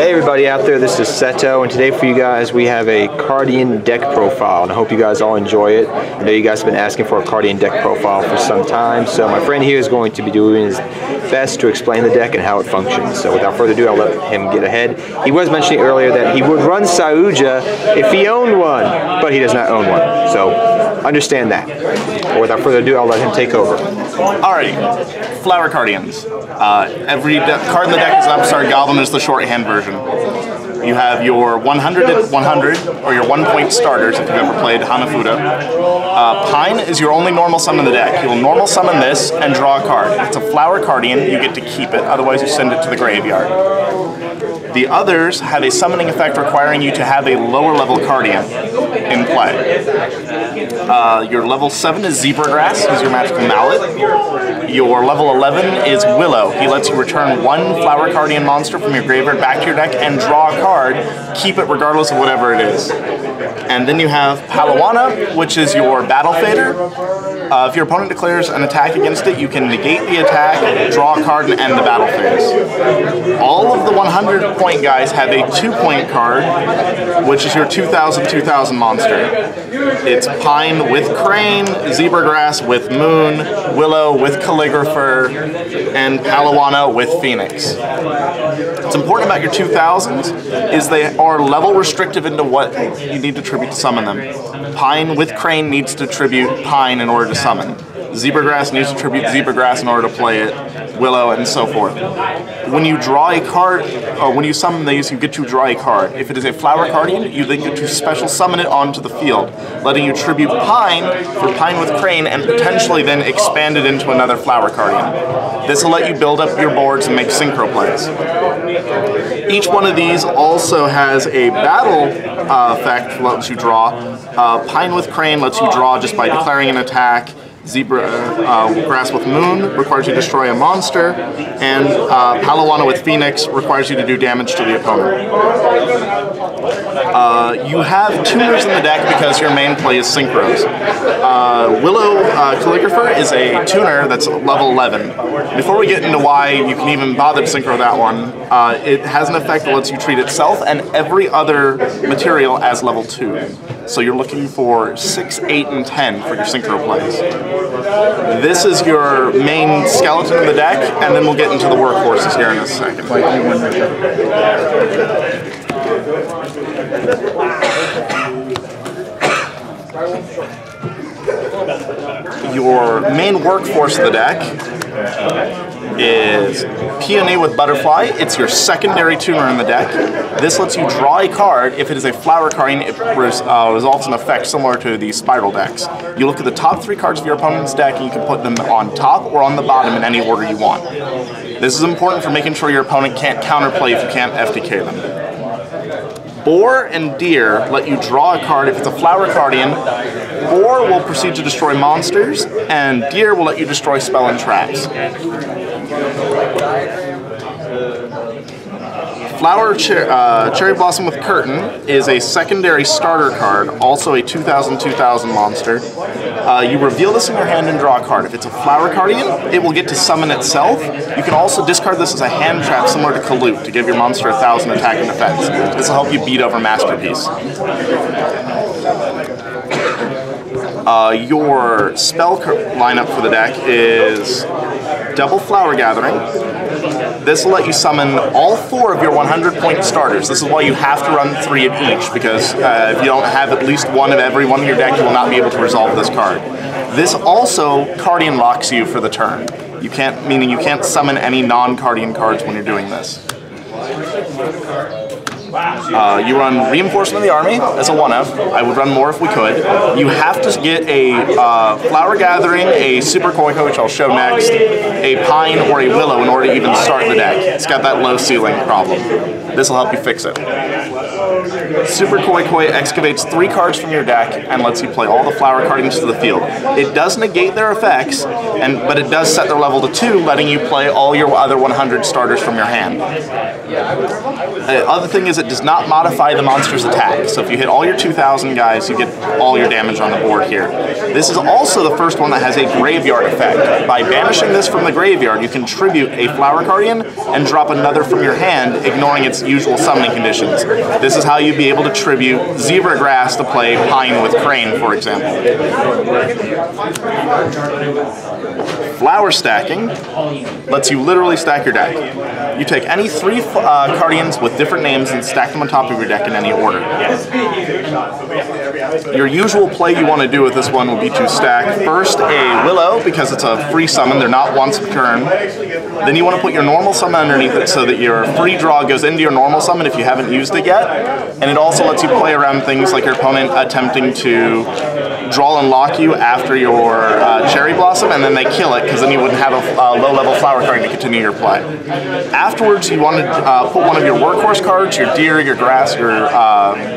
Hey everybody out there, this is Seto, and today for you guys we have a Cardian deck profile, and I hope you guys all enjoy it. I know you guys have been asking for a Cardian deck profile for some time, so my friend here is going to be doing his best to explain the deck and how it functions. So without further ado, I'll let him get ahead. He was mentioning earlier that he would run Sahuja if he owned one, but he does not own one, so understand that. But without further ado, I'll let him take over. Alright, Flower Cardians. Every card in the deck is an Upstart Goblin, is the shorthand version. You have your 100 at 100, or your 1-point starters if you've ever played Hanafuda. Pine is your only normal summon in the deck. You'll normal summon this and draw a card. If it's a Flower Cardian, you get to keep it, otherwise you send it to the graveyard. The others have a summoning effect requiring you to have a lower level Cardian in play. Your level 7 is Zebragrass, he's your magical mallet. Your level 11 is Willow. He lets you return one Flower Cardian monster from your graveyard back to your deck and draw a card, keep it regardless of whatever it is. And then you have Palawana, which is your Battle Fader. If your opponent declares an attack against it, you can negate the attack, draw a card, and end the battle phase. All of the 100-point guys have a 2-point card, which is your 2000 monster. It's Pine with Crane, Zebragrass with Moon, Willow with Calligrapher, and Palawana with Phoenix. What's important about your 2000s is they are level restrictive into what you need to tribute to summon them. Pine with Crane needs to tribute Pine in order to summon. Zebragrass needs to tribute Zebragrass in order to play it, Willow, and so forth. When you draw a card, or when you summon these, you get to draw a card. If it is a Flower Cardian, you then get to special summon it onto the field, letting you tribute Pine for Pine with Crane, and potentially then expand it into another Flower Cardian. This will let you build up your boards and make synchro plays. Each one of these also has a battle effect that lets you draw. Pine with Crane lets you draw just by declaring an attack. Zebragrass with Moon requires you to destroy a monster, and Palawana with Phoenix requires you to do damage to the opponent. You have tuners in the deck because your main play is synchros. Willow Calligrapher is a tuner that's level 11. Before we get into why you can even bother to synchro that one, it has an effect that lets you treat itself and every other material as level 2. So you're looking for 6, 8, and 10 for your synchro plays. This is your main skeleton in the deck, and then we'll get into the workhorses here in a second. Your main workforce of the deck is Peony with Butterfly. It's your secondary tuner in the deck. This lets you draw a card. If it is a Flower Cardian, it resolves an effect similar to the Spiral decks. You look at the top 3 cards of your opponent's deck and you can put them on top or on the bottom in any order you want. This is important for making sure your opponent can't counterplay if you can't FTK them. Boar and Deer let you draw a card if it's a Flower Cardian. Boar will proceed to destroy monsters, and Deer will let you destroy spell and traps. Flower Cherry Blossom with Curtain is a secondary starter card, also a 2000 monster. You reveal this in your hand and draw a card. If it's a Flower Cardian, it will get to summon itself. You can also discard this as a hand trap similar to Kaloot to give your monster 1000 attack and defense. This will help you beat over Masterpiece. Your spell lineup for the deck is Double Flower Gathering. This will let you summon all 4 of your 100-point starters. This is why you have to run 3 of each, because if you don't have at least 1 of every one in your deck, you will not be able to resolve this card. This also Cardian locks you for the turn. You can't, meaning you can't summon any non-Cardian cards when you're doing this. You run Reinforcement of the Army as a 1-of. I would run more if we could. You have to get a Flower Gathering, a Super Koiko, which I'll show next, a Pine, or a Willow in order to even start the deck. It's got that low ceiling problem. This will help you fix it. Super Koiko excavates 3 cards from your deck and lets you play all the Flower Cardians to the field. It does negate their effects, but it does set their level to 2, letting you play all your other 100 starters from your hand. The other thing is it does not modify the monster's attack. So if you hit all your 2,000 guys, you get all your damage on the board here. This is also the first one that has a graveyard effect. By banishing this from the graveyard, you can tribute a Flower Cardian and drop another from your hand, ignoring its usual summoning conditions. This is how you'd be able to tribute Zebra Grass to play Pine with Crane, for example. Flower stacking lets you literally stack your deck. You take any 3 Cardians with different names and stack them on top of your deck in any order. Your usual play you want to do with this one would be to stack first a Willow, because it's a free summon, they're not once per turn. Then you want to put your normal summon underneath it so that your free draw goes into your normal summon if you haven't used it yet. And it also lets you play around things like your opponent attempting to draw and lock you after your Cherry Blossom, and then they kill it, because then you wouldn't have a low-level Flower Card to continue your play. Afterwards, you want to put one of your workhorse cards, your Deer, your Grass, your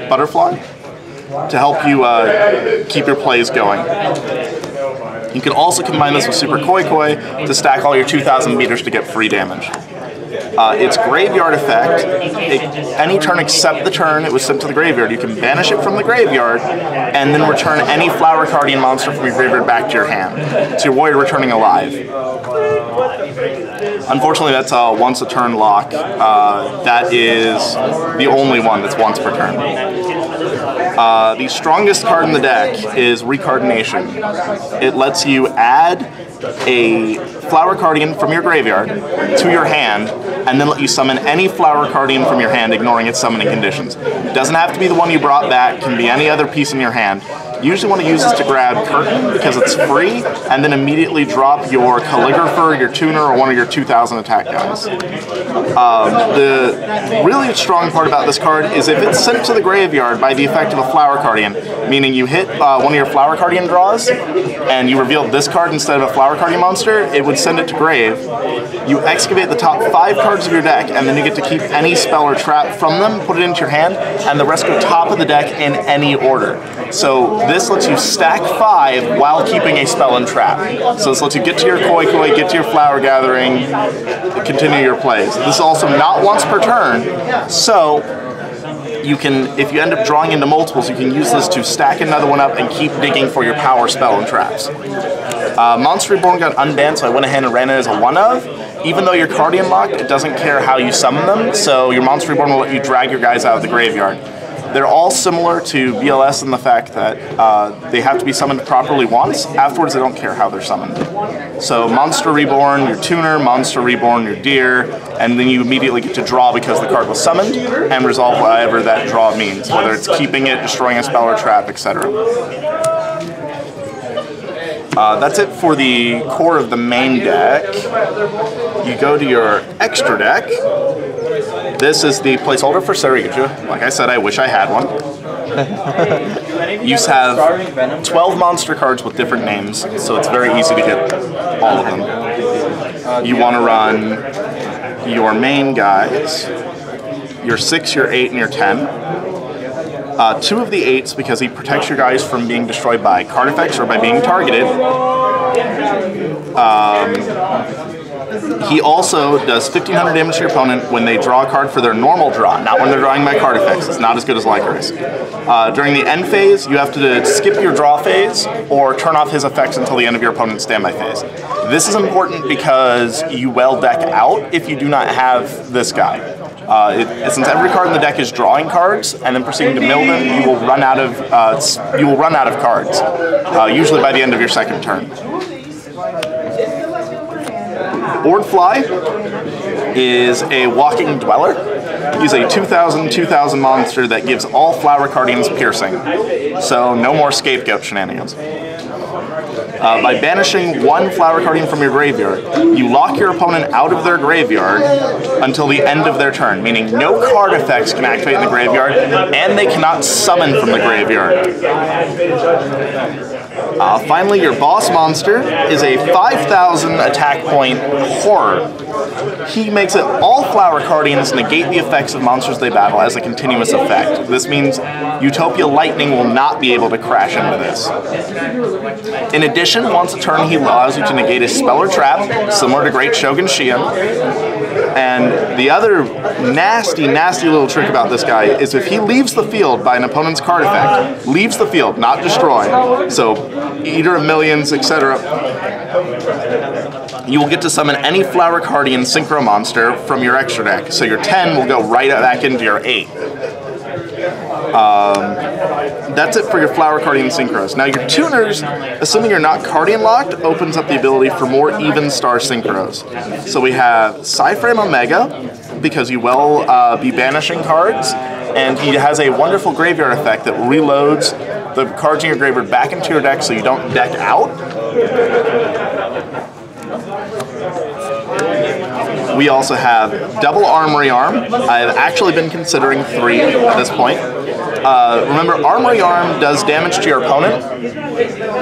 Butterfly, to help you keep your plays going. You can also combine this with Super Koi Koi to stack all your 2,000 meters to get free damage. Its graveyard effect, any turn except the turn it was sent to the graveyard, you can banish it from the graveyard and then return any Flower Cardian monster from your graveyard back to your hand. So your warrior returning alive. Unfortunately, that's a once a turn lock. That is the only one that's once per turn. The strongest card in the deck is Recardination. It lets you add a Flower Cardian from your graveyard to your hand, and then let you summon any Flower Cardian from your hand, ignoring its summoning conditions. It doesn't have to be the one you brought back, can be any other piece in your hand. You usually want to use this to grab Curtain because it's free, and then immediately drop your Calligrapher, your Tuner, or one of your 2,000 attack guys. The really strong part about this card is if it's sent to the graveyard by the effect of a Flower Cardian, meaning you hit one of your Flower Cardian draws, and you revealed this card instead of a Flower Cardian monster, it would send it to grave. You excavate the top 5 cards of your deck, and then you get to keep any spell or trap from them, put it into your hand, and the rest go top of the deck in any order. So this lets you stack 5 while keeping a spell and trap. So this lets you get to your Koi Koi, get to your Flower Gathering, continue your plays. This is also not once per turn, so you can, if you end up drawing into multiples, you can use this to stack another one up and keep digging for your power spell and traps. Monster Reborn got unbanned, so I went ahead and ran it as a one-of. Even though you're Cardian locked, it doesn't care how you summon them, so your Monster Reborn will let you drag your guys out of the graveyard. They're all similar to BLS in the fact that they have to be summoned properly once. Afterwards, they don't care how they're summoned. So Monster Reborn, your Tuner, Monster Reborn, your Deer, and then you immediately get to draw because the card was summoned, and resolve whatever that draw means, whether it's keeping it, destroying a spell or trap, etc. That's it for the core of the main deck. You go to your extra deck. This is the placeholder for Saryuja. Like I said, I wish I had one. You have 12 monster cards with different names, so it's very easy to get all of them. You want to run your main guys, your 6, your 8, and your 10. 2 of the 8s because he protects your guys from being destroyed by card effects or by being targeted. He also does 1,500 damage to your opponent when they draw a card for their normal draw, not when they're drawing by card effects. It's not as good as Lycaris. During the end phase, you have to skip your draw phase or turn off his effects until the end of your opponent's standby phase. This is important because you well deck out if you do not have this guy. Since every card in the deck is drawing cards and then proceeding to mill them, you will run out of cards, usually by the end of your second turn. Boardfly is a walking dweller. He's a 2,000 monster that gives all Flower Cardians piercing, so no more scapegoat shenanigans. By banishing 1 Flower Cardian from your graveyard, you lock your opponent out of their graveyard until the end of their turn, meaning no card effects can activate in the graveyard, and they cannot summon from the graveyard. Finally, your boss monster is a 5,000 attack point horror. He makes it all Flower Cardians negate the effects of monsters they battle as a continuous effect. This means Utopia Lightning will not be able to crash into this. In addition, once a turn he allows you to negate a spell or trap, similar to Great Shogun Shion. And the other nasty, nasty little trick about this guy is if he leaves the field by an opponent's card effect, leaves the field, not destroy, so Eater of Millions, etc., you will get to summon any Flower Cardian Synchro monster from your extra deck. So your 10 will go right back into your 8. That's it for your Flower Cardian Synchros. Now your tuners, assuming you're not Cardian locked, opens up the ability for more even star Synchros. So we have Psyframe Omega, because you will be banishing cards, and he has a wonderful graveyard effect that reloads the cards in your graveyard back into your deck so you don't deck out. We also have double Armory Arm. I've actually been considering 3 at this point. Remember, Armory Arm does damage to your opponent.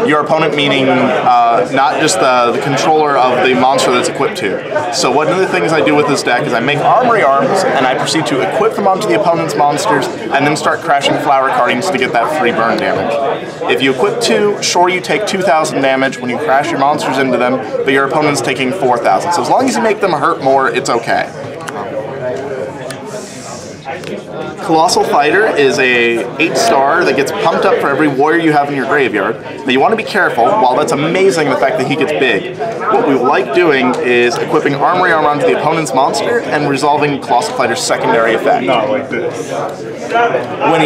Your opponent meaning not just the controller of the monster that's equipped to. So one of the things I do with this deck is I make Armory Arms, and I proceed to equip them onto the opponent's monsters, and then start crashing Flower Cardians to get that free burn damage. If you equip 2, sure, you take 2,000 damage when you crash your monsters into them, but your opponent's taking 4,000. So as long as you make them hurt more, it's okay. Colossal Fighter is a 8-star that gets pumped up for every warrior you have in your graveyard. Now you want to be careful. While that's amazing, the fact that he gets big, what we like doing is equipping Armory Arm onto the opponent's monster and resolving Colossal Fighter's secondary effect. Not like this. When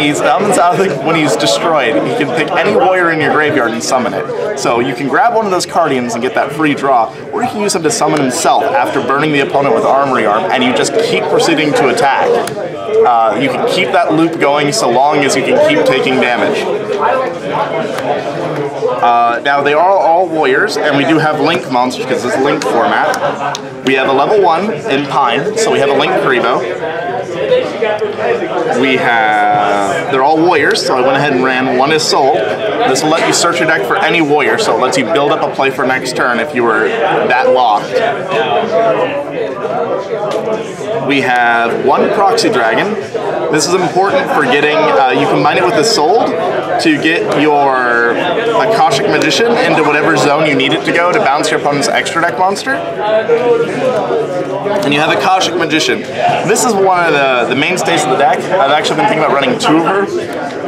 he's destroyed, you can pick any warrior in your graveyard and summon it. So you can grab one of those Cardians and get that free draw, or you can use him to summon himself after burning the opponent with Armory Arm, and you just keep proceeding to attack. You can keep that loop going so long as you can keep taking damage. Now they are all warriors, and we do have Link monsters because it's a Link format. We have a level 1 in Pine, so we have a Link Karibo. They're all warriors, so I went ahead and ran One is Soul. This will let you search your deck for any warrior, so it lets you build up a play for next turn if you were that locked. We have 1 Proxy Dragon. This is important for getting, you combine it with the Soul to get your Akashic Magician into whatever zone you need it to go to bounce your opponent's extra deck monster. And you have Akashic Magician. This is one of the mainstays of the deck. I've actually been thinking about running 2 of her.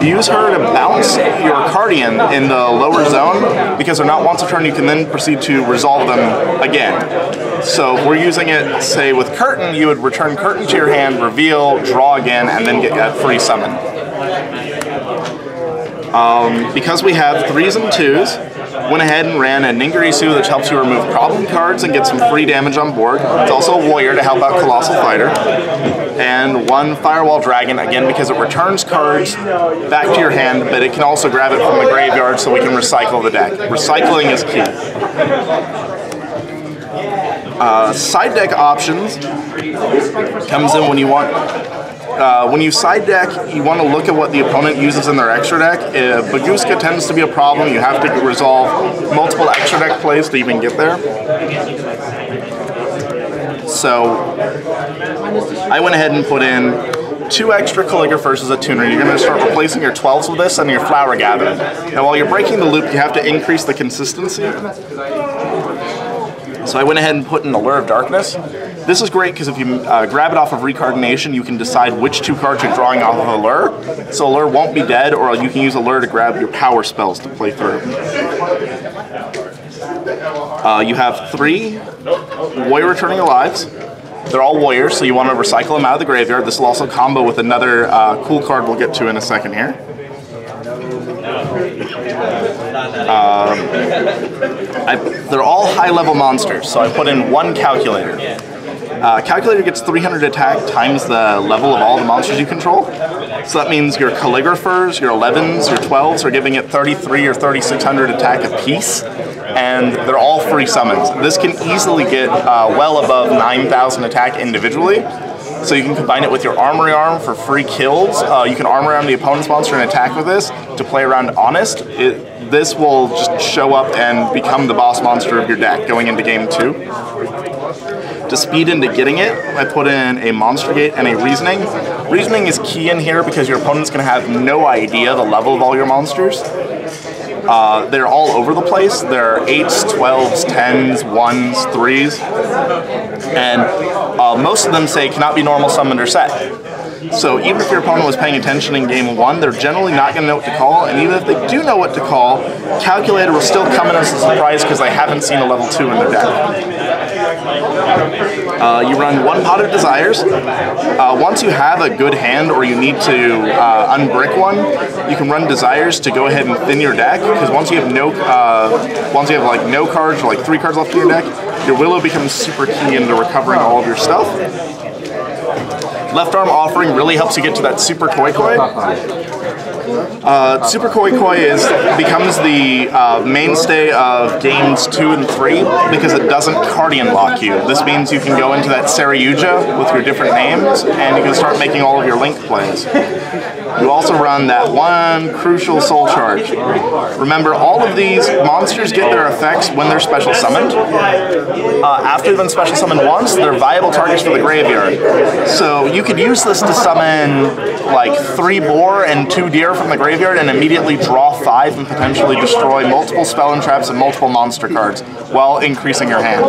You use her to bounce your Cardian in the lower zone, because they're not once a turn, you can then proceed to resolve them again. So if we're using it, say with Curtain, you would return Curtain to your hand, reveal, draw again, and then get that free summon. Because we have 3s and 2s, went ahead and ran a Ningirisu, which helps you remove problem cards and get some free damage on board. It's also a warrior to help out Colossal Fighter. And 1 Firewall Dragon, again because it returns cards back to your hand, but it can also grab it from the graveyard so we can recycle the deck. Recycling is key. Side deck options comes in when you want. When you side deck, you want to look at what the opponent uses in their extra deck. Baguska tends to be a problem. You have to resolve multiple extra deck plays to even get there. So I went ahead and put in 2 extra Calligraphers as a tuner. You're going to start replacing your 12s with this and your Flower Gathering. Now while you're breaking the loop, you have to increase the consistency. So I went ahead and put in Allure of Darkness. This is great because if you grab it off of Recardination, you can decide which 2 cards you're drawing off of Allure. So Allure won't be dead, or you can use Allure to grab your power spells to play through. You have 3 Warrior Returning Alives. They're all warriors, so you want to recycle them out of the graveyard. This will also combo with another cool card we'll get to in a second here. They're all high-level monsters, so I put in 1 Calculator. Calculator gets 300 attack times the level of all the monsters you control. So that means your Calligraphers, your 11s, your 12s are giving it 33 or 3600 attack apiece, and they're all free summons. This can easily get well above 9,000 attack individually. So you can combine it with your Armory Arm for free kills. You can Armory Arm the opponent's monster and attack with this to play around Honest. This will just show up and become the boss monster of your deck going into game 2. To speed into getting it, I put in a Monster Gate and a Reasoning. Reasoning is key in here because your opponent's going to have no idea the level of all your monsters. They're all over the place. There are 8s, 12s, 10s, 1s, 3s. And most of them say cannot be normal summoned or set. So even if your opponent was paying attention in game 1, they're generally not going to know what to call, and even if they do know what to call, Calculator will still come in as a surprise because they haven't seen a level 2 in their deck. You run 1 Pot of Desires. Once you have a good hand or you need to unbrick one, you can run Desires to go ahead and thin your deck, because once you have no like no cards or like 3 cards left in your deck, your Willow becomes super key into recovering all of your stuff. Left Arm Offering really helps you get to that Super Koi Koi. Super Koi Koi becomes the mainstay of games 2 and 3 because it doesn't Cardian lock you. This means you can go into that Saryuja with your different names and you can start making all of your link plays. You also run that one crucial Soul Charge. Remember, all of these monsters get their effects when they're special summoned. After they've been special summoned once, they're viable targets for the graveyard. So you could use this to summon like 3 boar and 2 deer from the graveyard and immediately draw 5 and potentially destroy multiple spell and traps and multiple monster cards while increasing your hand.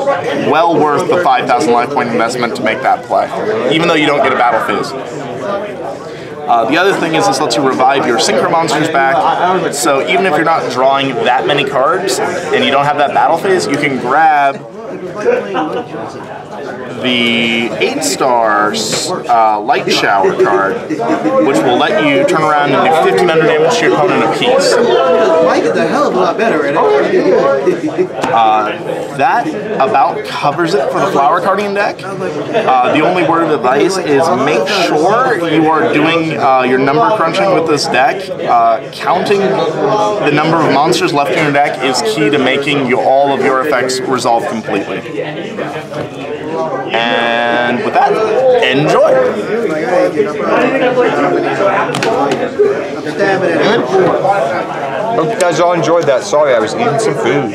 Well worth the 5,000 life point investment to make that play, even though you don't get a battle phase. The other thing is this lets you revive your synchro monsters back, so even if you're not drawing that many cards and you don't have that battle phase, you can grab the 8-star Light Shower card, which will let you turn around and do 1500 damage to your opponent apiece. Mike is a hell of a lot better at it. That about covers it for the Flower Cardian deck. The only word of advice is make sure you are doing your number crunching with this deck. Counting the number of monsters left in your deck is key to making all of your effects resolve completely. And with that, enjoy! Hope you guys all enjoyed that. Sorry, I was eating some food.